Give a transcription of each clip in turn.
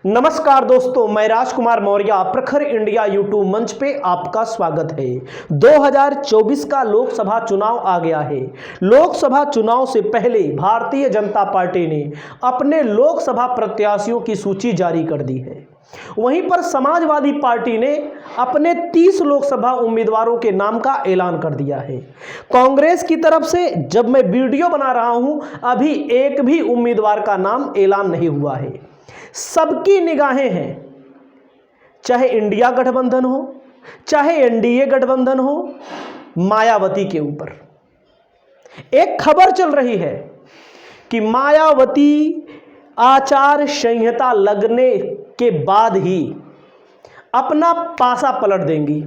नमस्कार दोस्तों, मैं राजकुमार मौर्य प्रखर इंडिया यूट्यूब मंच पे आपका स्वागत है। 2024 का लोकसभा चुनाव आ गया है। लोकसभा चुनाव से पहले भारतीय जनता पार्टी ने अपने लोकसभा प्रत्याशियों की सूची जारी कर दी है। वहीं पर समाजवादी पार्टी ने अपने 30 लोकसभा उम्मीदवारों के नाम का ऐलान कर दिया है। कांग्रेस की तरफ से जब मैं वीडियो बना रहा हूं, अभी एक भी उम्मीदवार का नाम ऐलान नहीं हुआ है। सबकी निगाहें हैं, चाहे इंडिया गठबंधन हो, चाहे एनडीए गठबंधन हो, मायावती के ऊपर। एक खबर चल रही है कि मायावती आचार संहिता लगने के बाद ही अपना पासा पलट देंगी।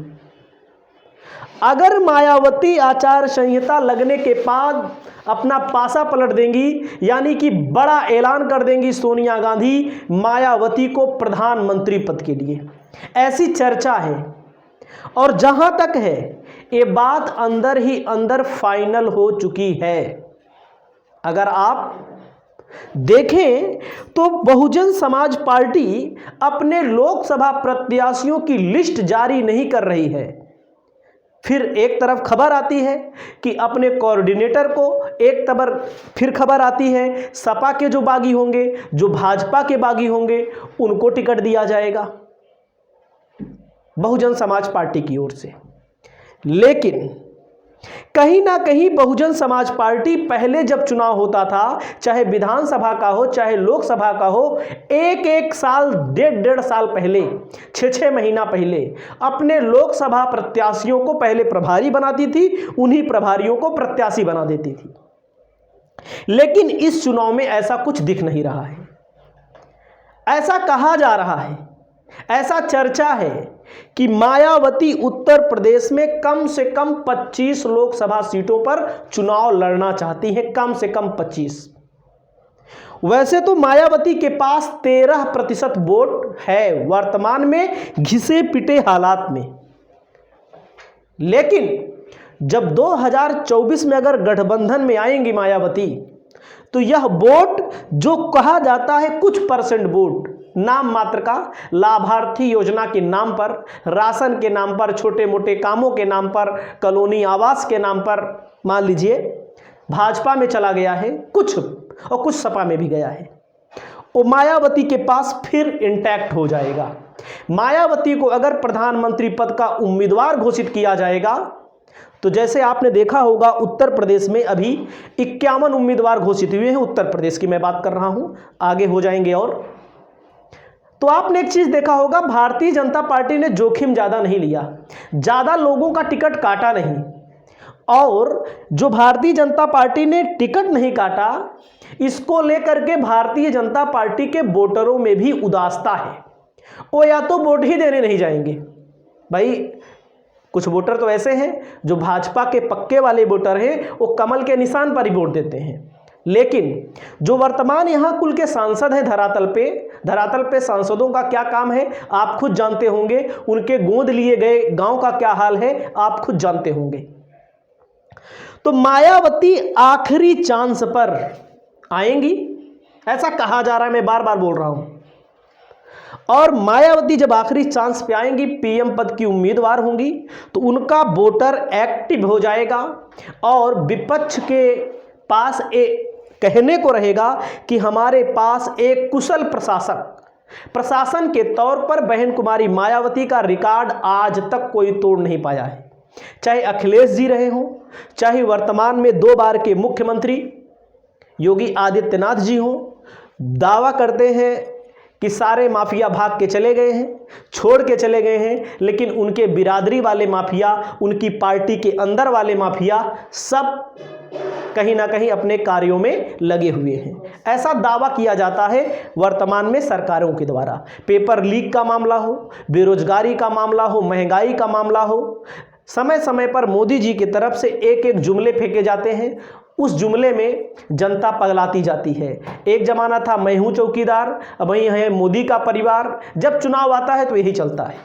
अगर मायावती आचार संहिता लगने के बाद अपना पासा पलट देंगी, यानी कि बड़ा ऐलान कर देंगी सोनिया गांधी मायावती को प्रधानमंत्री पद के लिए, ऐसी चर्चा है। और जहां तक है, ये बात अंदर ही अंदर फाइनल हो चुकी है। अगर आप देखें तो बहुजन समाज पार्टी अपने लोकसभा प्रत्याशियों की लिस्ट जारी नहीं कर रही है। फिर एक तरफ खबर आती है कि अपने कोऑर्डिनेटर को, एक तरफ फिर खबर आती है सपा के जो बागी होंगे, जो भाजपा के बागी होंगे, उनको टिकट दिया जाएगा बहुजन समाज पार्टी की ओर से। लेकिन कहीं ना कहीं बहुजन समाज पार्टी पहले जब चुनाव होता था, चाहे विधानसभा का हो चाहे लोकसभा का हो, एक साल, डेढ़ साल पहले, 6 महीना पहले अपने लोकसभा प्रत्याशियों को पहले प्रभारी बनाती थी, उन्हीं प्रभारियों को प्रत्याशी बना देती थी। लेकिन इस चुनाव में ऐसा कुछ दिख नहीं रहा है। ऐसा कहा जा रहा है, ऐसा चर्चा है कि मायावती उत्तर प्रदेश में कम से कम 25 लोकसभा सीटों पर चुनाव लड़ना चाहती हैं, कम से कम 25। वैसे तो मायावती के पास 13% वोट है वर्तमान में घिसे पिटे हालात में। लेकिन जब 2024 में अगर गठबंधन में आएंगी मायावती, तो यह वोट जो कहा जाता है कुछ परसेंट वोट नाम मात्र का, लाभार्थी योजना के नाम पर, राशन के नाम पर, छोटे मोटे कामों के नाम पर, कॉलोनी आवास के नाम पर, मान लीजिए भाजपा में चला गया है कुछ, और कुछ सपा में भी गया है, वो मायावती के पास फिर इंटैक्ट हो जाएगा। मायावती को अगर प्रधानमंत्री पद का उम्मीदवार घोषित किया जाएगा, तो जैसे आपने देखा होगा उत्तर प्रदेश में अभी 51 उम्मीदवार घोषित हुए हैं। उत्तर प्रदेश की मैं बात कर रहा हूं, आगे हो जाएंगे। और तो आपने एक चीज देखा होगा, भारतीय जनता पार्टी ने जोखिम ज्यादा नहीं लिया, ज्यादा लोगों का टिकट काटा नहीं। और जो भारतीय जनता पार्टी ने टिकट नहीं काटा, इसको लेकर के भारतीय जनता पार्टी के वोटरों में भी उदासता है। वो या तो वोट ही देने नहीं जाएंगे। भाई कुछ वोटर तो ऐसे हैं जो भाजपा के पक्के वाले वोटर हैं, वो कमल के निशान पर ही वोट देते हैं। लेकिन जो वर्तमान यहां कुल के सांसद हैं धरातल पे सांसदों का क्या काम है आप खुद जानते होंगे। उनके गोद लिए गए गांव का क्या हाल है आप खुद जानते होंगे। तो मायावती आखिरी चांस पर आएंगी, ऐसा कहा जा रहा है, मैं बार बार बोल रहा हूं। और मायावती जब आखिरी चांस पे आएंगी, पीएम पद की उम्मीदवार होंगी, तो उनका वोटर एक्टिव हो जाएगा और विपक्ष के पास कहने को रहेगा कि हमारे पास एक कुशल प्रशासन के तौर पर बहन कुमारी मायावती का रिकॉर्ड आज तक कोई तोड़ नहीं पाया है। चाहे अखिलेश जी रहे हों, चाहे वर्तमान में 2 बार के मुख्यमंत्री योगी आदित्यनाथ जी हों, दावा करते हैं कि सारे माफिया भाग के चले गए हैं, छोड़ के चले गए हैं, लेकिन उनके बिरादरी वाले माफिया, उनकी पार्टी के अंदर वाले माफिया सब कहीं ना कहीं अपने कार्यों में लगे हुए हैं। ऐसा दावा किया जाता है वर्तमान में सरकारों के द्वारा। पेपर लीक का मामला हो, बेरोजगारी का मामला हो, महंगाई का मामला हो, समय समय पर मोदी जी की तरफ से एक जुमले फेंके जाते हैं। उस जुमले में जनता पगलाती जाती है। एक जमाना था मैं हूं चौकीदार, अब वही है मोदी का परिवार। जब चुनाव आता है तो यही चलता है।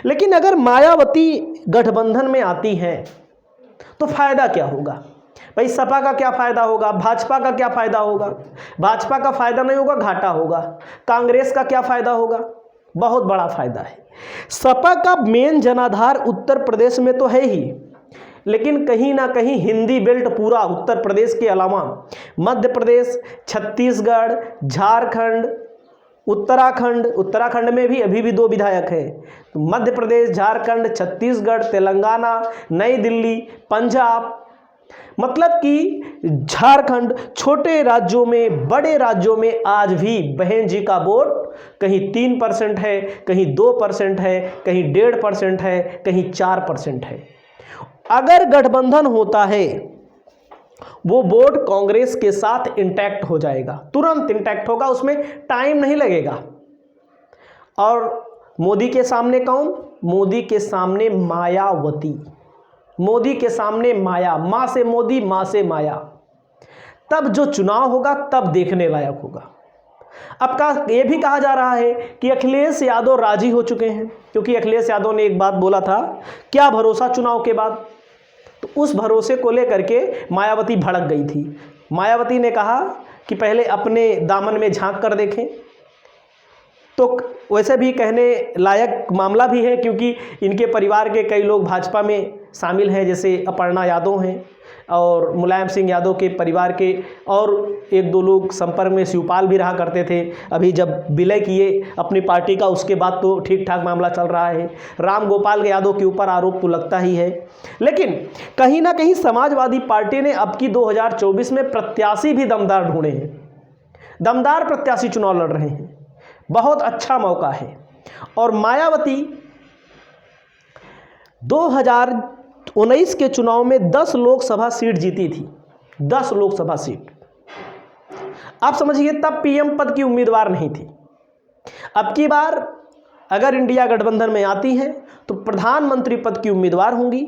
लेकिन अगर मायावती गठबंधन में आती हैं तो फायदा क्या होगा? भाई सपा का क्या फ़ायदा होगा, भाजपा का क्या फ़ायदा होगा? भाजपा का फ़ायदा नहीं होगा, घाटा होगा। कांग्रेस का क्या फ़ायदा होगा? बहुत बड़ा फ़ायदा है। सपा का मेन जनाधार उत्तर प्रदेश में तो है ही, लेकिन कहीं ना कहीं हिंदी बेल्ट पूरा उत्तर प्रदेश के अलावा मध्य प्रदेश, छत्तीसगढ़, झारखंड, उत्तराखंड में भी अभी भी 2 विधायक हैं। तो मध्य प्रदेश, झारखंड, छत्तीसगढ़, तेलंगाना, नई दिल्ली, पंजाब, मतलब कि झारखंड, छोटे राज्यों में, बड़े राज्यों में आज भी बहन जी का वोट कहीं 3% है, कहीं 2% है, कहीं 1.5% है, कहीं 4% है। अगर गठबंधन होता है वो वोट कांग्रेस के साथ इंटैक्ट हो जाएगा, तुरंत इंटैक्ट होगा, उसमें टाइम नहीं लगेगा। और मोदी के सामने कौन? मोदी के सामने मायावती, मोदी के सामने माया, मां से मोदी, मां से माया। तब जो चुनाव होगा तब देखने लायक होगा। अब ये भी कहा जा रहा है कि अखिलेश यादव राजी हो चुके हैं, क्योंकि अखिलेश यादव ने एक बात बोला था, क्या भरोसा चुनाव के बाद। तो उस भरोसे को लेकर के मायावती भड़क गई थी। मायावती ने कहा कि पहले अपने दामन में झांक कर देखें। तो वैसे भी कहने लायक मामला भी है, क्योंकि इनके परिवार के कई लोग भाजपा में शामिल हैं, जैसे अपर्णा यादव हैं और मुलायम सिंह यादव के परिवार के और 1-2 लोग संपर्क में शिवपाल भी रहा करते थे। अभी जब विलय किए अपनी पार्टी का, उसके बाद तो ठीक ठाक मामला चल रहा है। राम गोपाल यादव के ऊपर आरोप तो लगता ही है, लेकिन कहीं ना कहीं समाजवादी पार्टी ने अब की 2024 में प्रत्याशी भी दमदार ढूंढे हैं, दमदार प्रत्याशी चुनाव लड़ रहे हैं। बहुत अच्छा मौका है। और मायावती 2019 के चुनाव में 10 लोकसभा सीट जीती थी, 10 लोकसभा सीट। आप समझिए, तब पीएम पद की उम्मीदवार नहीं थी। अब की बार अगर इंडिया गठबंधन में आती है तो प्रधानमंत्री पद की उम्मीदवार होंगी।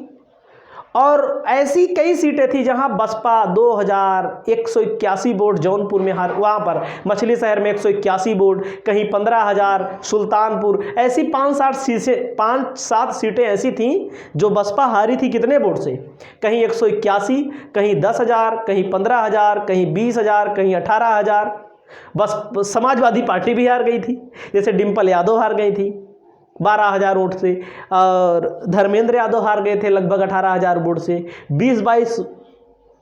और ऐसी कई सीटें थी जहां बसपा 2181 वोट जौनपुर में हार, वहां पर मछली शहर में 181 वोट, कहीं 15,000 सुल्तानपुर, ऐसी 5-7 सीटें ऐसी थीं जो बसपा हारी थी। कितने वोट से? कहीं 181, कहीं 10,000, कहीं 15,000, कहीं 20,000, कहीं 18,000। बस समाजवादी पार्टी भी हार गई थी, जैसे डिम्पल यादव हार गई थी 12,000 वोट से, और धर्मेंद्र यादव हार गए थे लगभग 18,000 वोट से। 20-22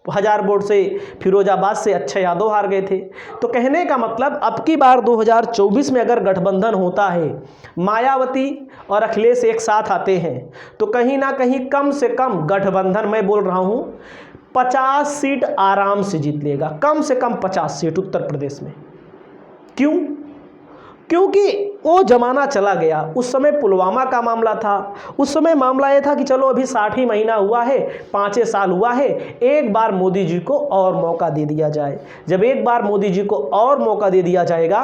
हज़ार वोट से फिरोजाबाद से अक्षय यादव हार गए थे। तो कहने का मतलब, अब की बार 2024 में अगर गठबंधन होता है, मायावती और अखिलेश एक साथ आते हैं, तो कहीं ना कहीं कम से कम गठबंधन, मैं बोल रहा हूं 50 सीट आराम से जीत लेगा, कम से कम 50 सीट उत्तर प्रदेश में। क्यों? क्योंकि वो जमाना चला गया। उस समय पुलवामा का मामला था, उस समय मामला ये था कि चलो अभी 60 ही महीना हुआ है, 5 साल हुआ है, एक बार मोदी जी को और मौका दे दिया जाए। जब एक बार मोदी जी को और मौका दे दिया जाएगा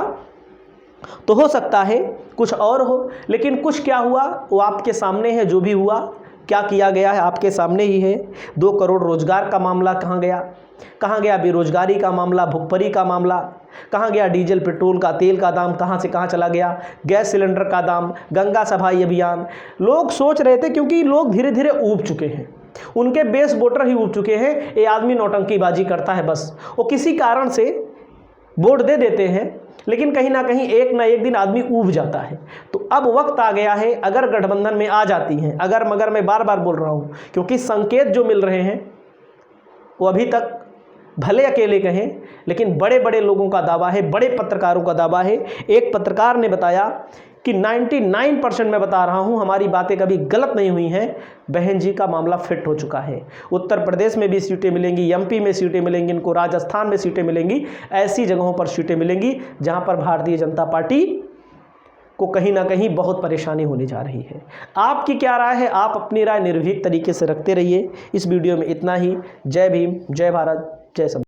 तो हो सकता है कुछ और हो। लेकिन कुछ क्या हुआ वो आपके सामने है। जो भी हुआ, क्या किया गया है आपके सामने ही है। 2 करोड़ रोजगार का मामला कहाँ गया? कहाँ गया बेरोजगारी का मामला, भुखमरी का मामला? कहाँ गया डीजल पेट्रोल का, तेल का दाम कहाँ से कहाँ चला गया? गैस सिलेंडर का दाम, गंगा सफाई अभियान। लोग सोच रहे थे, क्योंकि लोग धीरे धीरे ऊब चुके हैं, उनके बेस वोटर ही ऊब चुके हैं। ये आदमी नौटंकीबाजी करता है, बस वो किसी कारण से वोट दे देते हैं, लेकिन कहीं ना कहीं एक ना एक दिन आदमी ऊब जाता है। तो अब वक्त आ गया है, अगर गठबंधन में आ जाती हैं, अगर मगर मैं बार बार बोल रहा हूँ, क्योंकि संकेत जो मिल रहे हैं वो अभी तक भले अकेले कहें, लेकिन बड़े बड़े लोगों का दावा है, बड़े पत्रकारों का दावा है। एक पत्रकार ने बताया कि 99% मैं बता रहा हूं, हमारी बातें कभी गलत नहीं हुई हैं, बहन जी का मामला फिट हो चुका है। उत्तर प्रदेश में भी सीटें मिलेंगी, एमपी में सीटें मिलेंगी, इनको राजस्थान में सीटें मिलेंगी, ऐसी जगहों पर सीटें मिलेंगी जहां पर भारतीय जनता पार्टी को कहीं ना कहीं बहुत परेशानी होने जा रही है। आपकी क्या राय है? आप अपनी राय निर्भीक तरीके से रखते रहिए। इस वीडियो में इतना ही। जय भीम, जय भारत, जय सब।